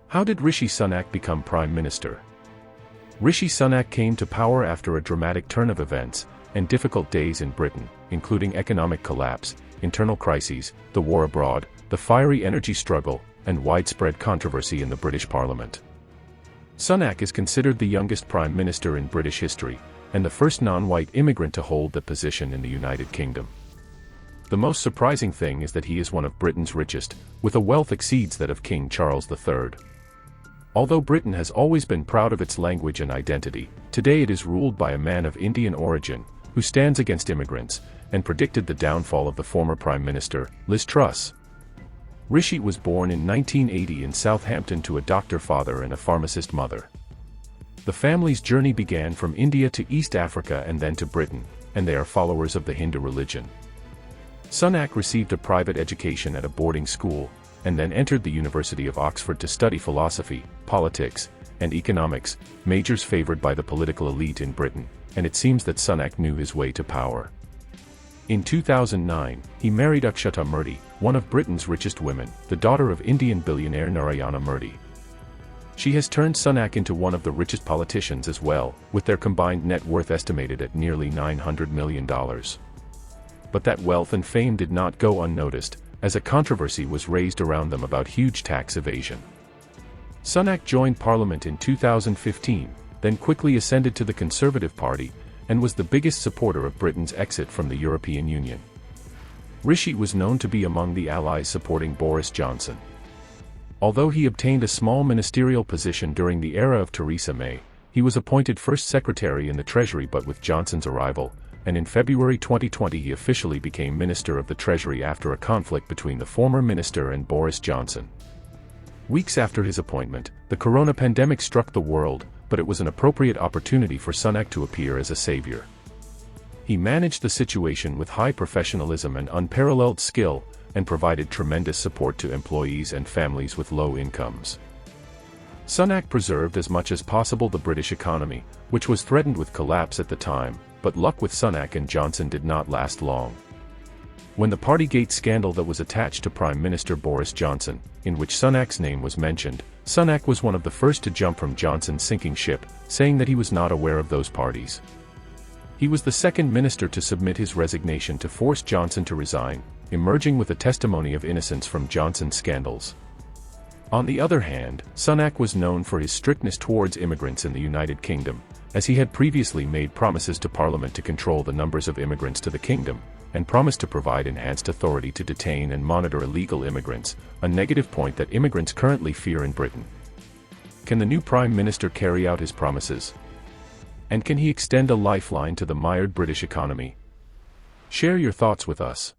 How did Rishi Sunak become Prime Minister? Rishi Sunak came to power after a dramatic turn of events and difficult days in Britain, including economic collapse, internal crises, the war abroad, the fiery energy struggle, and widespread controversy in the British Parliament. Sunak is considered the youngest Prime Minister in British history, and the first non-white immigrant to hold the position in the United Kingdom. The most surprising thing is that he is one of Britain's richest, with a wealth exceeds that of King Charles III. Although Britain has always been proud of its language and identity, today it is ruled by a man of Indian origin, who stands against immigrants, and predicted the downfall of the former Prime Minister, Liz Truss. Rishi was born in 1980 in Southampton to a doctor father and a pharmacist mother. The family's journey began from India to East Africa and then to Britain, and they are followers of the Hindu religion. Sunak received a private education at a boarding school, and then entered the University of Oxford to study philosophy, politics, and economics, majors favored by the political elite in Britain, and it seems that Sunak knew his way to power. In 2009, he married Akshata Murty, one of Britain's richest women, the daughter of Indian billionaire Narayana Murty. She has turned Sunak into one of the richest politicians as well, with their combined net worth estimated at nearly $900 million. But that wealth and fame did not go unnoticed, as a controversy was raised around them about huge tax evasion. Sunak joined Parliament in 2015, then quickly ascended to the Conservative Party, and was the biggest supporter of Britain's exit from the European Union. Rishi was known to be among the allies supporting Boris Johnson. Although he obtained a small ministerial position during the era of Theresa May, he was appointed First Secretary in the Treasury but with Johnson's arrival, and in February 2020 he officially became Minister of the Treasury after a conflict between the former minister and Boris Johnson. Weeks after his appointment, the corona pandemic struck the world, but it was an appropriate opportunity for Sunak to appear as a savior. He managed the situation with high professionalism and unparalleled skill, and provided tremendous support to employees and families with low incomes. Sunak preserved as much as possible the British economy, which was threatened with collapse at the time, but luck with Sunak and Johnson did not last long. When the Partygate scandal that was attached to Prime Minister Boris Johnson, in which Sunak's name was mentioned, Sunak was one of the first to jump from Johnson's sinking ship, saying that he was not aware of those parties. He was the second minister to submit his resignation to force Johnson to resign, emerging with a testimony of innocence from Johnson's scandals. On the other hand, Sunak was known for his strictness towards immigrants in the United Kingdom, as he had previously made promises to Parliament to control the numbers of immigrants to the kingdom, and promised to provide enhanced authority to detain and monitor illegal immigrants, a negative point that immigrants currently fear in Britain. Can the new Prime Minister carry out his promises? And can he extend a lifeline to the mired British economy? Share your thoughts with us.